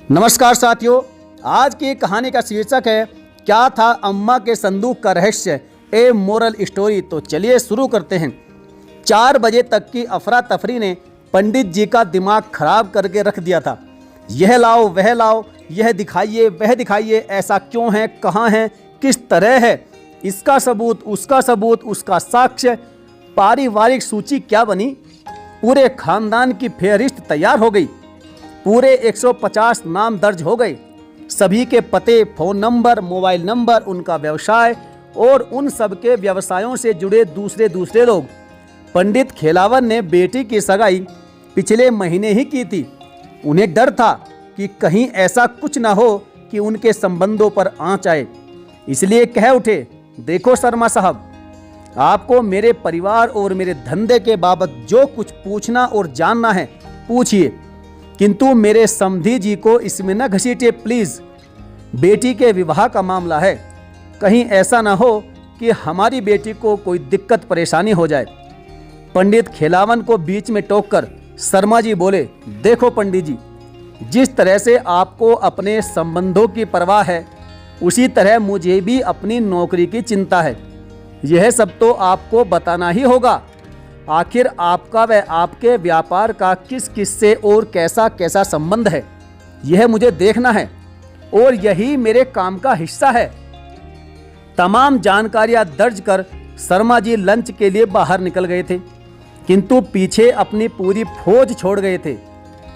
नमस्कार साथियों, आज की कहानी का शीर्षक है क्या था अम्मा के संदूक का रहस्य, ए मोरल स्टोरी। तो चलिए शुरू करते हैं। 4 बजे तक की अफरा तफरी ने पंडित जी का दिमाग खराब करके रख दिया था। यह लाओ वह लाओ, यह दिखाइए वह दिखाइए, ऐसा क्यों है, कहाँ है, किस तरह है, इसका सबूत, उसका साक्ष्य। पारिवारिक सूची क्या बनी? पूरे खानदान की फेहरिस्त तैयार हो गई। पूरे 150 नाम दर्ज हो गए। सभी के पते, फोन नंबर, मोबाइल नंबर, उनका व्यवसाय और उन सब के व्यवसायों से जुड़े दूसरे लोग। पंडित खेलावन ने बेटी की सगाई पिछले महीने ही की थी। उन्हें डर था कि कहीं ऐसा कुछ ना हो कि उनके संबंधों पर आंच आए, इसलिए कह उठे, देखो शर्मा साहब, आपको मेरे परिवार और मेरे धंधे के बाबत जो कुछ पूछना और जानना है पूछिए, किंतु मेरे समधी जी को इसमें न घसीटिए प्लीज। बेटी के विवाह का मामला है, कहीं ऐसा ना हो कि हमारी बेटी को कोई दिक्कत परेशानी हो जाए। पंडित खेलावन को बीच में टोककर शर्मा जी बोले, देखो पंडित जी, जिस तरह से आपको अपने संबंधों की परवाह है, उसी तरह मुझे भी अपनी नौकरी की चिंता है। यह सब तो आपको बताना ही होगा। आखिर आपका व आपके व्यापार का किस किस से और कैसा कैसा संबंध है, यह मुझे देखना है और यही मेरे काम का हिस्सा है। तमाम जानकारियां दर्ज कर शर्मा जी लंच के लिए बाहर निकल गए थे, किंतु पीछे अपनी पूरी फौज छोड़ गए थे।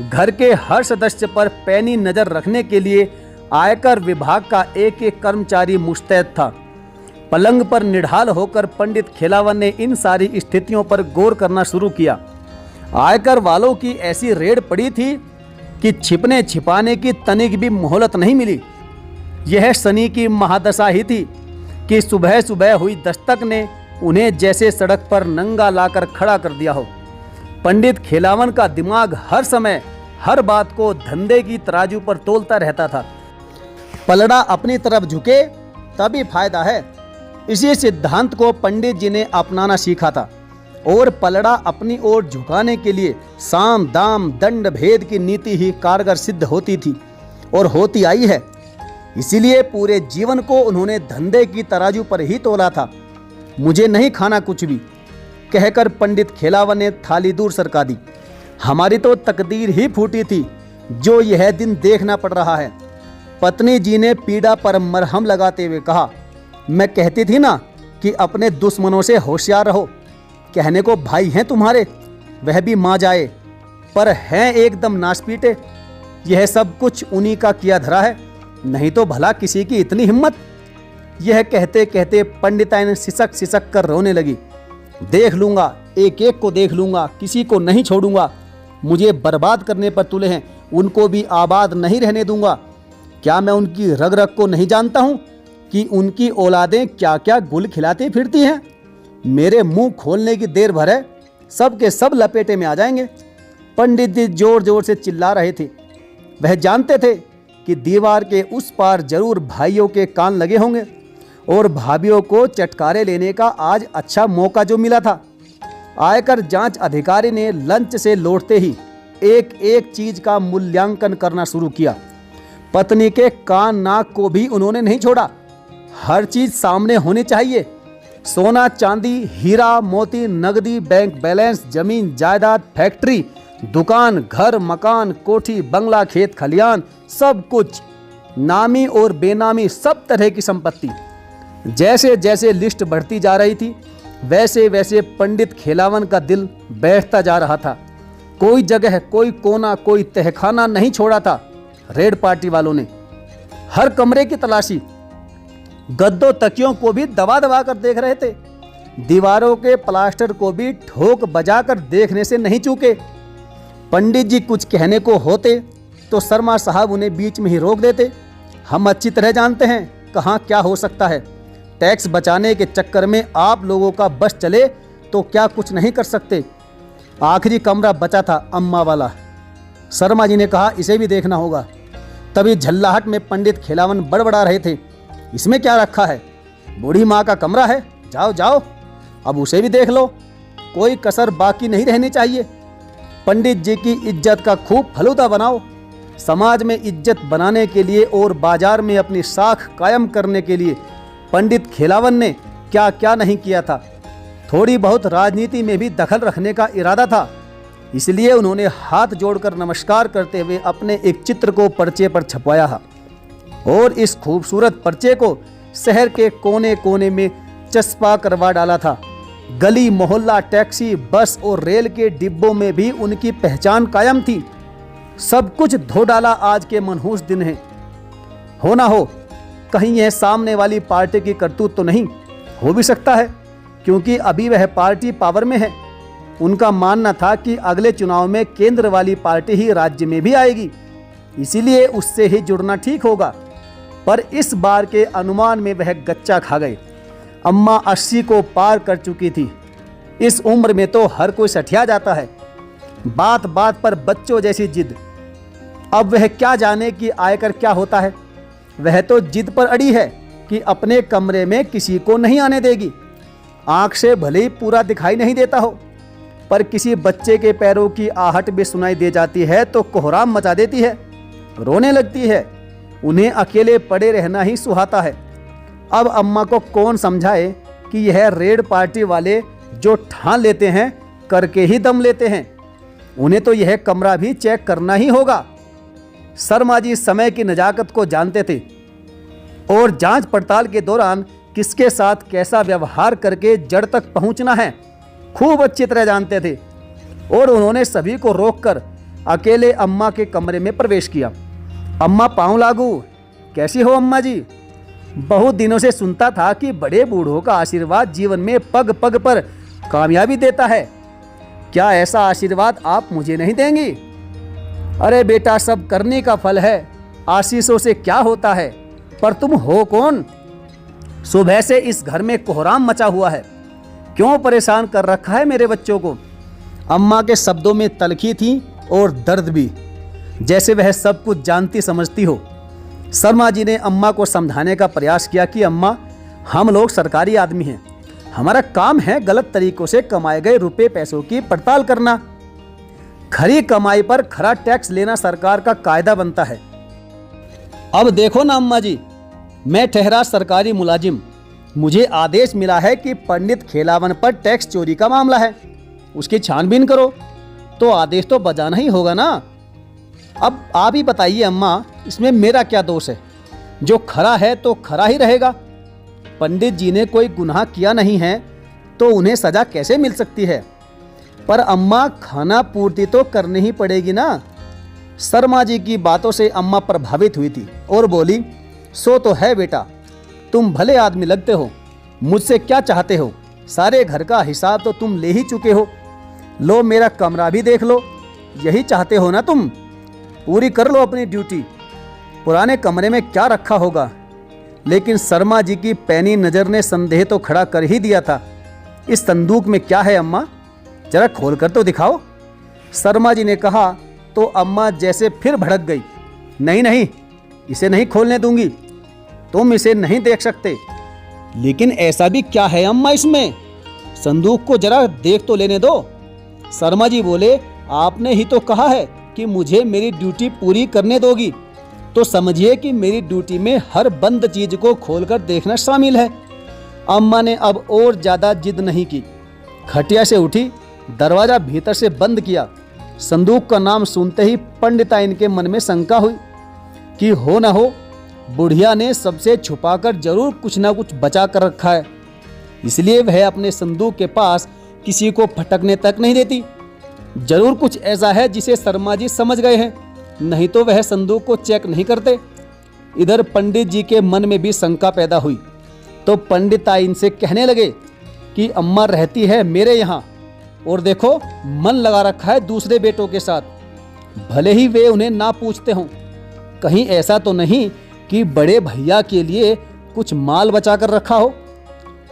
घर के हर सदस्य पर पैनी नजर रखने के लिए आयकर विभाग का एक एक कर्मचारी मुस्तैद था। पलंग पर निढाल होकर पंडित खेलावन ने इन सारी स्थितियों पर गौर करना शुरू किया। आयकर वालों की ऐसी रेड पड़ी थी कि छिपने छिपाने की तनिक भी मोहलत नहीं मिली। यह शनि की महादशा ही थी कि सुबह सुबह हुई दस्तक ने उन्हें जैसे सड़क पर नंगा लाकर खड़ा कर दिया हो। पंडित खेलावन का दिमाग हर समय हर बात को धंधे की तराजू पर तोलता रहता था। पलड़ा अपनी तरफ झुके तभी फायदा है, इसी सिद्धांत को पंडित जी ने अपनाना सीखा था और पलड़ा अपनी ओर झुकाने के लिए साम दाम दंड भेद की नीति ही कारगर सिद्ध होती थी और होती आई है। इसीलिए पूरे जीवन को उन्होंने धंधे की तराजू पर ही तोला था। मुझे नहीं खाना कुछ भी, कहकर पंडित खेलावन ने थाली दूर सरका दी। हमारी तो तकदीर ही फूटी थी जो यह दिन देखना पड़ रहा है। पत्नी जी ने पीड़ा पर मरहम लगाते हुए कहा, मैं कहती थी ना कि अपने दुश्मनों से होशियार रहो। कहने को भाई हैं तुम्हारे, वह भी मां जाए, पर हैं एकदम नासपीटे। यह सब कुछ उन्हीं का किया धरा है, नहीं तो भला किसी की इतनी हिम्मत। यह कहते कहते पंडिताइन सिसक सिसक कर रोने लगी। देख लूंगा, एक एक को देख लूंगा, किसी को नहीं छोड़ूंगा। मुझे बर्बाद करने पर तुले हैं, उनको भी आबाद नहीं रहने दूंगा। क्या मैं उनकी रग रग को नहीं जानता हूं कि उनकी औलादें क्या क्या गुल खिलाती फिरती हैं? मेरे मुंह खोलने की देर भर है, सब के सब लपेटे में आ जाएंगे। पंडित जी जोर जोर से चिल्ला रहे थे। वह जानते थे कि दीवार के उस पार जरूर भाइयों के कान लगे होंगे और भाभीियों को चटकारे लेने का आज अच्छा मौका जो मिला था। आयकर जांच अधिकारी ने लंच से लौटते ही एक एक चीज का मूल्यांकन करना शुरू किया। पत्नी के कान नाक को भी उन्होंने नहीं छोड़ा। हर चीज सामने होनी चाहिए। सोना चांदी, हीरा मोती, नगदी, बैंक बैलेंस, जमीन जायदाद, फैक्ट्री, दुकान, घर, मकान, कोठी, बंगला, खेत खलियान, सब कुछ, नामी और बेनामी सब तरह की संपत्ति। जैसे जैसे लिस्ट बढ़ती जा रही थी, वैसे वैसे पंडित खेलावन का दिल बैठता जा रहा था। कोई जगह, कोई कोना, कोई तहखाना नहीं छोड़ा था। रेड पार्टी वालों ने हर कमरे की तलाशी, गद्दों तकियों को भी दबा दबा कर देख रहे थे। दीवारों के प्लास्टर को भी ठोक बजाकर देखने से नहीं चूके। पंडित जी कुछ कहने को होते तो शर्मा साहब उन्हें बीच में ही रोक देते। हम अच्छी तरह जानते हैं कहाँ क्या हो सकता है। टैक्स बचाने के चक्कर में आप लोगों का बस चले तो क्या कुछ नहीं कर सकते। आखिरी कमरा बचा था अम्मा वाला। शर्मा जी ने कहा, इसे भी देखना होगा। तभी झल्लाहट में पंडित खेलावन बड़बड़ा रहे थे, इसमें क्या रखा है? बूढ़ी माँ का कमरा है, जाओ जाओ, अब उसे भी देख लो, कोई कसर बाकी नहीं रहनी चाहिए। पंडित जी की इज्जत का खूब फलूदा बनाओ। समाज में इज्जत बनाने के लिए और बाजार में अपनी साख कायम करने के लिए पंडित खेलावन ने क्या क्या नहीं किया था। थोड़ी बहुत राजनीति में भी दखल रखने का इरादा था, इसलिए उन्होंने हाथ जोड़कर नमस्कार करते हुए अपने एक चित्र को पर्चे पर छपवाया है और इस खूबसूरत पर्चे को शहर के कोने कोने में चस्पा करवा डाला था। गली मोहल्ला, टैक्सी, बस और रेल के डिब्बों में भी उनकी पहचान कायम थी। सब कुछ धो डाला आज के मनहूस दिन है। हो ना हो कहीं यह सामने वाली पार्टी की करतूत तो नहीं? हो भी सकता है, क्योंकि अभी वह पार्टी पावर में है। उनका मानना था कि अगले चुनाव में केंद्र वाली पार्टी ही राज्य में भी आएगी, इसीलिए उससे ही जुड़ना ठीक होगा। पर इस बार के अनुमान में वह गच्चा खा गए। अम्मा 80 को पार कर चुकी थी। इस उम्र में तो हर कोई सठिया जाता है। बात बात पर बच्चों जैसी जिद। अब वह क्या जाने कि आयकर क्या होता है। वह तो जिद पर अड़ी है कि अपने कमरे में किसी को नहीं आने देगी। आंख से भले ही पूरा दिखाई नहीं देता हो, पर किसी बच्चे के पैरों की आहट भी सुनाई दे जाती है तो कोहराम मचा देती है, रोने लगती है। उन्हें अकेले पड़े रहना ही सुहाता है। अब अम्मा को कौन समझाए कि यह रेड पार्टी वाले जो ठान लेते हैं करके ही दम लेते हैं। उन्हें तो यह कमरा भी चेक करना ही होगा। शर्मा जी समय की नजाकत को जानते थे और जांच पड़ताल के दौरान किसके साथ कैसा व्यवहार करके जड़ तक पहुंचना है खूब अच्छी तरह जानते थे। और उन्होंने सभी को रोककर अकेले अम्मा के कमरे में प्रवेश किया। अम्मा पाँव लागू। कैसी हो अम्मा जी? बहुत दिनों से सुनता था कि बड़े बूढ़ों का आशीर्वाद जीवन में पग पग पर कामयाबी देता है। क्या ऐसा आशीर्वाद आप मुझे नहीं देंगी? अरे बेटा, सब करने का फल है। आशीषों से क्या होता है? पर तुम हो कौन? सुबह से इस घर में कोहराम मचा हुआ है। क्यों परेशान कर रखा है मेरे बच्चों को? अम्मा के शब्दों में तलखी थी और दर्द भी, जैसे वह सब कुछ जानती समझती हो। शर्मा जी ने अम्मा को समझाने का प्रयास किया कि अम्मा, हम लोग सरकारी आदमी हैं। हमारा काम है गलत तरीकों से कमाए गए रुपए पैसों की पड़ताल करना। खरी कमाई पर खरा टैक्स लेना सरकार का कायदा बनता है। अब देखो ना अम्मा जी, मैं ठहरा सरकारी मुलाजिम। मुझे आदेश मिला है कि पंडित खेलावन पर टैक्स चोरी का मामला है, उसकी छानबीन करो। तो आदेश तो बजाना ही होगा ना। अब आप ही बताइए अम्मा, इसमें मेरा क्या दोष है? जो खरा है तो खरा ही रहेगा। पंडित जी ने कोई गुनाह किया नहीं है तो उन्हें सजा कैसे मिल सकती है? पर अम्मा, खाना पूर्ति तो करनी ही पड़ेगी ना। शर्मा जी की बातों से अम्मा प्रभावित हुई थी और बोली, सो तो है बेटा, तुम भले आदमी लगते हो। मुझसे क्या चाहते हो? सारे घर का हिसाब तो तुम ले ही चुके हो। लो मेरा कमरा भी देख लो। यही चाहते हो ना तुम? पूरी कर लो अपनी ड्यूटी। पुराने कमरे में क्या रखा होगा? लेकिन शर्मा जी की पैनी नज़र ने संदेह तो खड़ा कर ही दिया था। इस संदूक में क्या है अम्मा? जरा खोल कर तो दिखाओ। शर्मा जी ने कहा तो अम्मा जैसे फिर भड़क गई। नहीं नहीं, इसे नहीं खोलने दूंगी। तुम इसे नहीं देख सकते। लेकिन ऐसा भी क्या है अम्मा इसमें? संदूक को जरा देख तो लेने दो। शर्मा जी बोले, आपने ही तो कहा है कि मुझे मेरी ड्यूटी पूरी करने दोगी, तो समझिए कि मेरी ड्यूटी में हर बंद चीज को खोलकर देखना शामिल है। अम्मा ने अब और ज्यादा जिद नहीं की। खटिया से उठी, दरवाजा भीतर से बंद किया। संदूक का नाम सुनते ही पंडिताइन के मन में शंका हुई कि हो न हो बुढ़िया ने सबसे छुपाकर जरूर कुछ ना कुछ बचा कर रखा है, इसलिए वह अपने संदूक के पास किसी को फटकने तक नहीं देती। जरूर कुछ ऐसा है जिसे शर्मा जी समझ गए हैं, नहीं तो वह संदूक को चेक नहीं करते। इधर पंडित जी के मन में भी शंका पैदा हुई तो पंडिताइन से कहने लगे कि अम्मा रहती है मेरे यहाँ और देखो मन लगा रखा है दूसरे बेटों के साथ, भले ही वे उन्हें ना पूछते हों। कहीं ऐसा तो नहीं कि बड़े भैया के लिए कुछ माल बचा कर रखा हो।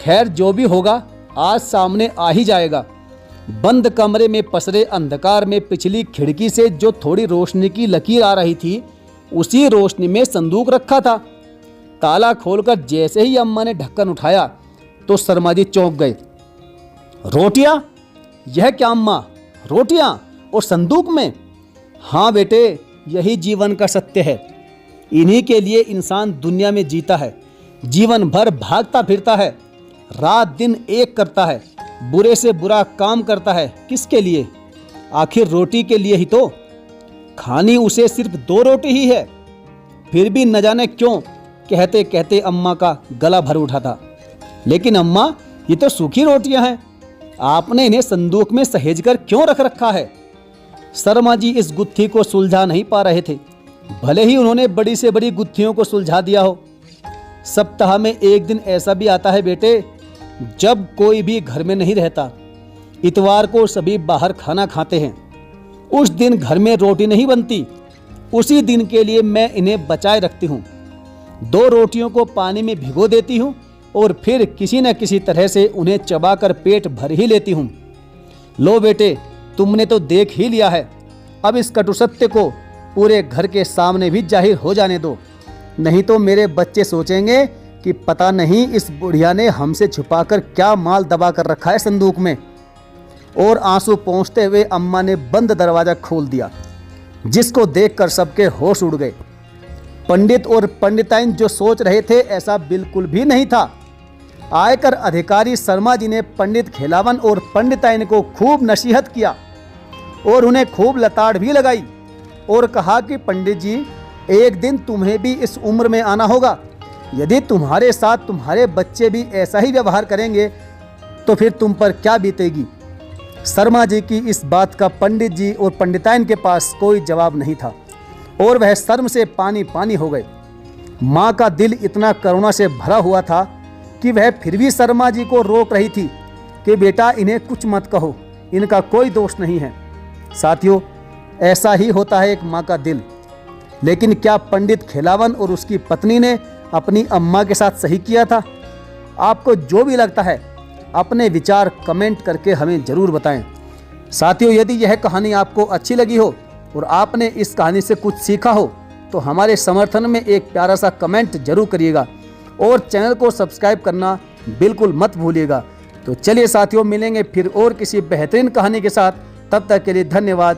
खैर जो भी होगा आज सामने आ ही जाएगा। बंद कमरे में पसरे अंधकार में पिछली खिड़की से जो थोड़ी रोशनी की लकीर आ रही थी, उसी रोशनी में संदूक रखा था। ताला खोलकर जैसे ही अम्मा ने ढक्कन उठाया तो शर्मा जी चौंक गए। रोटियां? यह क्या अम्मा, रोटियां और संदूक में? हाँ बेटे, यही जीवन का सत्य है। इन्हीं के लिए इंसान दुनिया में जीता है, जीवन भर भागता फिरता है, रात दिन एक करता है, बुरे से बुरा काम करता है। किसके लिए? आखिर रोटी के लिए ही तो। खानी उसे सिर्फ 2 रोटी ही है, फिर भी न जाने क्यों कहते कहते अम्मा का गला भर उठा था। लेकिन अम्मा, ये तो सूखी रोटियां हैं, आपने इन्हें संदूक में सहेज कर क्यों रख रखा है? शर्मा जी इस गुत्थी को सुलझा नहीं पा रहे थे, भले ही उन्होंने बड़ी से बड़ी गुत्थियों को सुलझा दिया हो। सप्ताह में एक दिन ऐसा भी आता है बेटे, जब कोई भी घर में नहीं रहता। इतवार को सभी बाहर खाना खाते हैं। उस दिन घर में रोटी नहीं बनती। उसी दिन के लिए मैं इन्हें बचाए रखती हूँ। 2 रोटियों को पानी में भिगो देती हूँ और फिर किसी न किसी तरह से उन्हें चबाकर पेट भर ही लेती हूँ। लो बेटे, तुमने तो देख ही लिया है, अब इस कटु सत्य को पूरे घर के सामने भी जाहिर हो जाने दो, नहीं तो मेरे बच्चे सोचेंगे कि पता नहीं इस बुढ़िया ने हमसे छुपाकर क्या माल दबा कर रखा है संदूक में। और आंसू पोंछते हुए अम्मा ने बंद दरवाजा खोल दिया, जिसको देखकर सबके होश उड़ गए। पंडित और पंडिताइन जो सोच रहे थे ऐसा बिल्कुल भी नहीं था। आयकर अधिकारी शर्मा जी ने पंडित खेलावन और पंडिताइन को खूब नसीहत किया और उन्हें खूब लताड़ भी लगाई और कहा कि पंडित जी, एक दिन तुम्हें भी इस उम्र में आना होगा। यदि तुम्हारे साथ तुम्हारे बच्चे भी ऐसा ही व्यवहार करेंगे तो फिर तुम पर क्या बीतेगी। शर्मा जी की इस बात का पंडित जी और पंडिताइन के पास कोई जवाब नहीं था और वह शर्म से पानी पानी हो गए। माँ का दिल इतना करुणा से भरा हुआ था कि वह फिर भी शर्मा जी को रोक रही थी कि बेटा, इन्हें कुछ मत कहो, इनका कोई दोष नहीं है। साथियों, ऐसा ही होता है एक माँ का दिल। लेकिन क्या पंडित खेलावन और उसकी पत्नी ने अपनी अम्मा के साथ सही किया था? आपको जो भी लगता है अपने विचार कमेंट करके हमें ज़रूर बताएं। साथियों, यदि यह कहानी आपको अच्छी लगी हो और आपने इस कहानी से कुछ सीखा हो तो हमारे समर्थन में एक प्यारा सा कमेंट जरूर करिएगा और चैनल को सब्सक्राइब करना बिल्कुल मत भूलिएगा। तो चलिए साथियों, मिलेंगे फिर और किसी बेहतरीन कहानी के साथ। तब तक के लिए धन्यवाद।